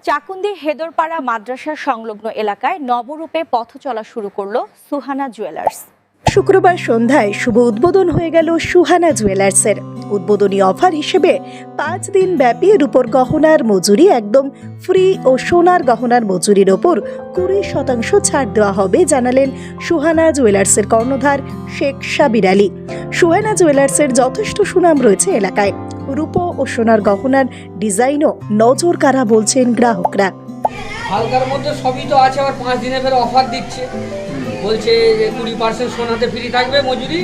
চাকুন্দির হেদরপাড়া মাদ্রাসা সংলগ্ন এলাকায় নবরূপে পথ চলা শুরু করলো সুহানা জুয়েলার্স। শুক্রবার সন্ধ্যায় শুভ উদ্বোধন হয়ে গেল সুহানা জুয়েলার্সের। উদ্বোধনী অফার হিসেবে 5 দিন ব্যাপী রূপোর গহনার মজুরি একদম ফ্রি ও সোনার গহনার মজুরির ওপর 20% ছাড় দেওয়া হবে জানালেন সুহানা জুয়েলার্সের কর্ণধার শেখ সাবির আলী। সুহানা জুয়েলার্সের যথেষ্ট সুনাম রয়েছে এলাকায়। রূপো ও সোনার গহনার ডিজাইনও নজর কাড়া বলছেন গ্রাহকরা। হালকার মধ্যে সবই তো আছে, আবার 5 দিনে ফের অফার দিচ্ছে, বলছে যে 20% সোনাতে ফ্রি থাকবে মজুরি,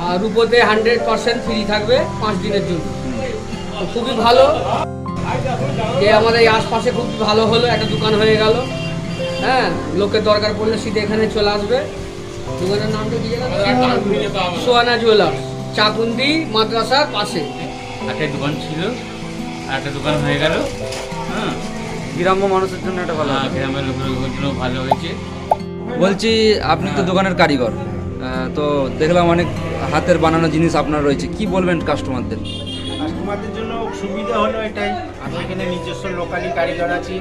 আর রূপোতে 100% ফ্রি থাকবে 5 দিনের জন্য। খুবই ভালো যে আমাদের এই আশপাশে খুব ভালো হলো, একটা দোকান হয়ে গেল। হ্যাঁ, লোকের দরকার পড়লে সিধে এখানে চলে আসবে। দোকানের নামটা কি জানেন? সুহানা জুয়েলার্স, চাকুন্দি মাদ্রাসার পাশে একটা দোকান ছিল, একটা দোকান হয়ে গেল। হ্যাঁ, গ্রাম্য মানুষের জন্য এটা ভালো, গ্রামের লোকের জন্য ভালো হয়েছে। বলছি আপনি তো দোকানের কারিগর, তো দেখলাম অনেক হাতের বানানো জিনিস আপনার রয়েছে, কি বলবেন কাস্টমারদের? কাস্টমারদের জন্য সুবিধা হলো এটাই, আমি এখানে নিজস্ব লোকালি কারিগর আছি,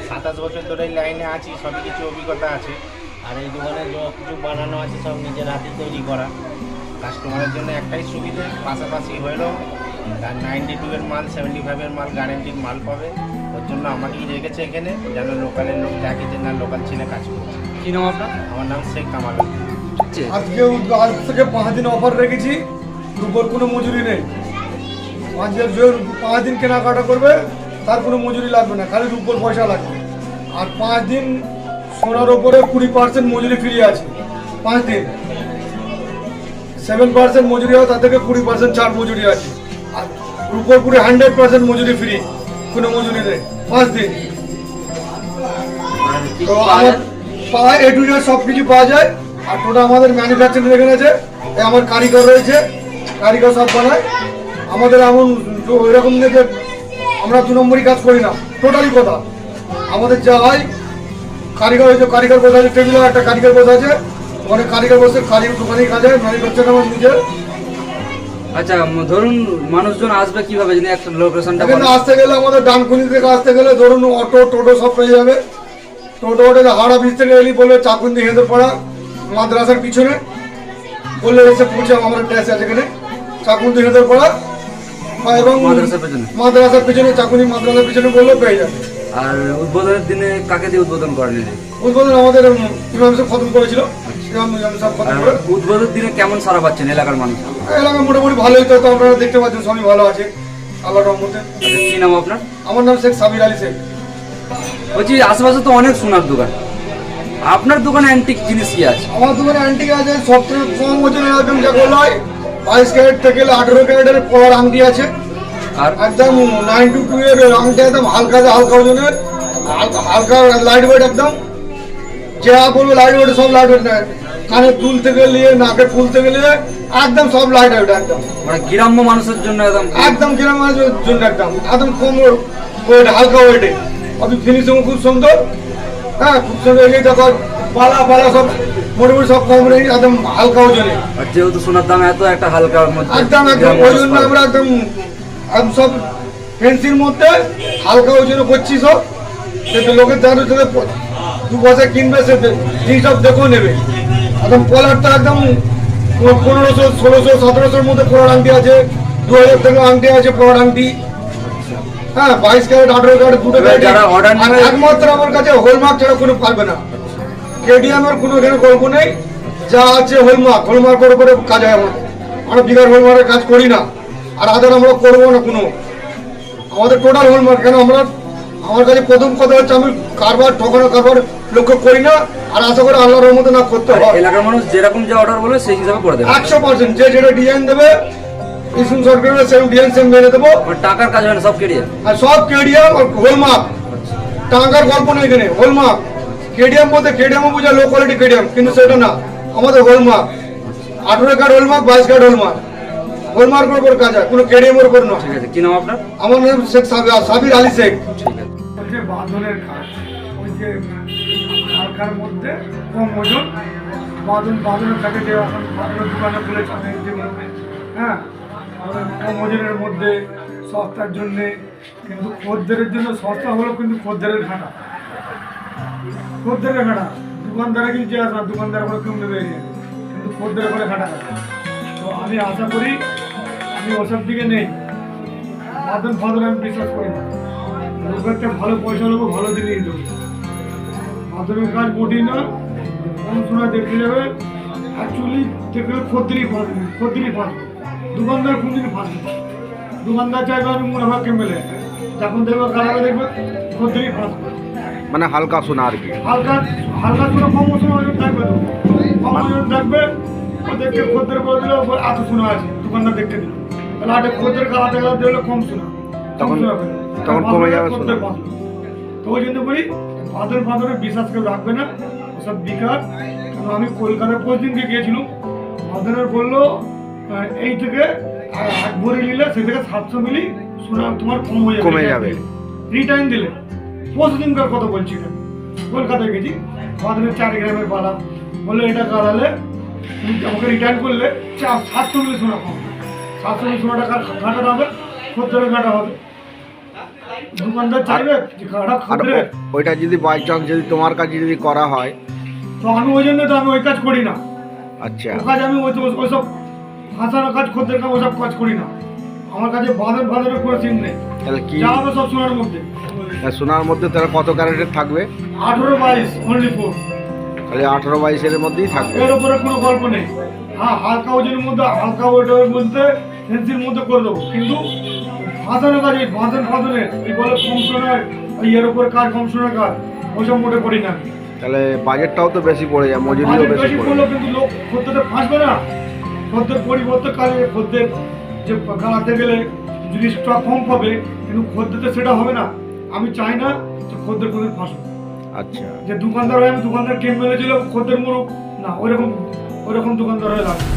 27 বছর ধরে এই লাইনে আছি, সবই কিছু অভিজ্ঞতা আছে। আর এই দোকানে যত কিছু বানানো আছে সব নিজের হাতে তৈরি করা। কাস্টমারের জন্য একটাই সুবিধে, পাশাপাশি হলেও 92 এর মাল, 75 এর মাল, গ্যারেন্টির মাল পাবে। ওর জন্য আমাকেই রেখেছে এখানে, যেন লোকালের লোক দেখে যে না লোকাল ছেলে কাজ করছে। কি নাম আপনার? আমার নাম শেখ কামাল। আজ থেকে 5 দিন অফার রেখেছি, রূপোর কোনো মজুরি নেই। 5 দিন কেনাকাটা করবে তার কোনো মজুরি লাগবে না, খালি রূপোর পয়সা লাগবে। আর 5 দিন সোনার ওপরে 20% মজুরি ফ্রি আছে। 5 দিন 7% মজুরি হয়, তার থেকে 20% ছাড় মজুরি আছে। আর রূপোর পুরো 100% মজুরি ফ্রি, কোনো মজুরি নেই 5 দিন। তো আমার এ টু জেড সব কিছু পাওয়া যায়। আর টোটাল আমাদের ম্যানুফ্যাকচারিং এখানে আছে, আমার কারিগর রয়েছে, কারিগর সব বানায়। আমাদের এমন এরকম নেই যে আমরা 2 নম্বরই কাজ করি না, টোটালি কথা। আমাদের যা হয় কারিগর হয়েছে, কারিগর বসে আছে, টেবিলে একটা কারিগর বসে আছে, ওখানে কারিগর বসে কারিগর দোকানেই কাজ হয়, ম্যানুফ্যাকচারিং আমার নিজের। আচ্ছা, ধরুন মানুষজন আসবে কিভাবে, যদি একটা লোকেশনটা এখানে আসতে গেলে আমাদের ডানকুনি থেকে আসতে গেলে ধরুন অটো টোটো সব পেয়ে যাবে। টোটো হাওড়া ব্রিজ থেকে এলি বললে চাকুন্দি হেঁদেরপাড়া মাদ্রাসার পিছনে বললে এসে পৌঁছে আমার ড্যাশ আছে এখানে চাকুন্দি হেঁদেরপাড়া, এবং মাদ্রাসার পিছনে চাকুন্দি মাদ্রাসার পিছনে বললে পেয়ে যাবে। আর উদ্বোধনের দিনে কাকে দিয়ে উদ্বোধন করেন? উদ্বোধন আমাদের ইমাম সাহেব খতম করেছিল। উদ্বোধনের দিনে কেমন সারা পাচ্ছেন এলাকার মানুষ? এলাকা মোটামুটি ভালোই, তো আপনারা দেখতে পাচ্ছেন সবই ভালো আছে আল্লাহর রহমতে। কি নাম আপনার? আমার নাম শেখ সাবির আলী শেখ। বলছি আশেপাশে তো অনেক সোনার দোকান, আপনার দোকানে অ্যান্টিক জিনিস কি আছে? আমার দোকানে অ্যান্টিক আছে, সবথেকে কম ওজনের একদম যেগুলো হয় 22 ক্যারেট থেকে 18 ক্যারেটের পর আংটি আছে। আর একদম 92 এর আংটি, একদম হালকা ওজনের, হালকা লাইট ওয়েট, একদম যা বলবো লাইট ওয়েট, সব লাইট ওয়েট নেয়। কানে দুল থেকে নিয়ে নাকে ফুল থেকে নিয়ে একদম সব লাইট ওয়েট, একদম মানে গ্রাম্য মানুষের জন্য একদম গ্রামের মানুষের জন্য একদম কম ওয়েট, হালকা ওয়েটে। আপনি ফিনিশিং খুব সুন্দর। হ্যাঁ, খুব সুন্দর। এই দেখো পালা সব মোটামুটি সব কম রেঞ্জ, একদম হালকা ওজনে। আর যেহেতু সোনার দাম এত, একটা হালকার মধ্যে একদম ওই জন্য আমরা একদম সব ফেন্সির মধ্যে হালকা ওজনে করছি সব, যাতে লোকের দাঁড়িয়ে 2 পয়সা কিনবে, সে জিনিস সব দেখেও নেবে। একদম কলারটা একদম 1500, 1600, 1700 মধ্যে পড়ার আংটি আছে, 2000 থেকে আংটি আছে পড়ার আংটি। হ্যাঁ, 22 ক্যারেট, 18 ক্যারেট, দুটো ক্যারেট। একমাত্র আমার কাছে হলমার্ক ছাড়া কোনো পারবে না। কেডিএমের কোনো এখানে গল্প নেই, যা আছে হলমার্কের উপরে কাজ হয়। আমরা বিঘার হলমার্কের কাজ করি না, আর আদার আমরা করবো না কোনো। আমাদের টোটাল হলমার্ক। কেন আমার কাছে প্রথম কথা হচ্ছে, আমি ঠকানো কারবার লক্ষ্য করি না, আর আশা করি আল্লাহর রহমতে না করতে হয়। এলাকার মানুষ যেরকম যা অর্ডার বলে সেই হিসাবে করে দেবে 100%। যে যেটা ডিজাইন দেবে ইসুন সরকারের সেম ডিজাইন সেম মেনে দেবো। টাকার কাজ হয় না, সব কেডিএম। আর সব কেডিএম আর হলমার্ক, টাকার গল্প নেই এখানে। হলমার্ক কেডিএম বলতে কেডিএমও বোঝা লো কোয়ালিটি কেডিএম, কিন্তু সেটা না, আমাদের hallmark 18 carat hallmark, 22 carat hallmark, হলমার্কের উপর কাজ হয়, কোনো কেডিএমের উপর নয়। ঠিক আছে, কি নাম আপনার? আমার নাম শেখ সাবির আলী শেখ। ঠিক আছে। বাঁধনের কাজ, ওই যে হালকার মধ্যে কম ওজন বাঁধনের থাকে, যে এখন বাঁধনের দোকানে খুলেছে অনেক, যেমন হ্যাঁ কম ওজনের মধ্যে সস্তার জন্যে কিন্তু খদ্দেরের জন্য সস্তা হলো কিন্তু খদ্দেরের ঘাটা, খদ্দেরের ঘাটা। দোকানদারে কিন্তু আসে না, দোকানদার করে কেউ নেবে এরিয়া, কিন্তু খদ্দের করে ঘাটা ঘাটা। তো আমি আশা করি আমি ওসব দিকে নেই, বাদল ফাদল আমি বিশ্বাস করি না। লোকেরটা ভালো পয়সা নেবো, ভালো জিনিস দেবো। বাদলের কাজ মোটেই না, কম শোনা দেখতে যাবে। অ্যাকচুয়ালি দেখলে খদ্দেরই ফাঁসবে, খদ্দেরই ফাঁসবে, দোকানদার কোনদিন ফাঁসবে না। দোকানদার চাইবে আমি মুনাফা কেমেলে, যখন দেখবে কারাবে দেখবে খদ্দেরই ফাঁসবে। মানে হালকা শোনা আর কি। হালকা হালকা শোনা কম শোনা থাকবে, তো কম ওজন থাকবে। ওদেরকে খদ্দের করে দিলে এত শোনা আছে, দোকানদার দেখতে দিল, তাহলে আটে খদ্দের কালাতে কালাতে দিলে কম শোনা, তখন কমে যাবে শোনা। তো ওই জন্য বলি বাদল ফাদলে বিশ্বাস কেউ রাখবে না, ওসব বিকার। কারণ আমি কলকাতায় 5 দিনকে গিয়েছিলাম, বাদলের বললো এই থেকে এক ভরি নিলে সে থেকে 700 মিলি শোনা তোমার কমে যাবে রিটার্ন দিলে। 5 দিনকার কথা বলছি না, কলকাতায় গেছি, বাদলের 4 গ্রামের বালা বললো এটা গালালে তুমি আমাকে রিটার্ন করলে 700 মিলি শোনা কম, 700 মিলি শোনাটা ঘাটাটা হবে, খদ্দেরের ঘাটা হবে। দোকানদার চাইবে যে ঘাটা খদ্দের। ওইটা যদি বাই চান্স যদি তোমার কাছে যদি করা হয়, তো আমি ওই জন্য তো আমি ওই কাজ করি না। আচ্ছা, ও কাজ আমি ওইসব ফাঁসানো কাজ, খদ্দের কাজ, ওসব কাজ করি না। আমার কাছে বাদল ফাদলের কোনো সিন নেই, তাহলে কি যা হবে সব সোনার মধ্যে। সোনার মধ্যে তাহলে কত ক্যারেটের থাকবে? 18-22 অনলি 4, তাহলে 18-22 এর মধ্যেই থাকবে। এর উপরে কোনো গল্প নেই। হ্যাঁ, হালকা ওজনের মধ্যে, হালকা ওয়েটের মধ্যে, ফেন্সির মধ্যে করে দেবো, কিন্তু ফাঁসানো কাজ, এই ফাঁদনের এই বলে কম সোনার, এর উপরে কাজ, কম সোনার কাজ, ওইসব মোটে করি না। তাহলে বাজেটটাও তো বেশি পড়ে যায়, মজুরিও বাজেট বেশি বেশি পড়ে করলেও যায়। কিন্তু লোক খদ্দের ফাঁসবে না। খদ্দের পরিবর্তে কাজে খদ্দের যে গালাতে গেলে যদি স্টক কম পাবে, কিন্তু খদ্দের তো সেটা হবে না। আমি চাই না যে খদ্দের খদ্দের ফাঁসবে। আচ্ছা, যে দোকানদার হয়, আমি দোকানদার কেম মেলেছিল খদ্দের মরুক না, ওইরকম দোকানদার হয়ে লাগবে।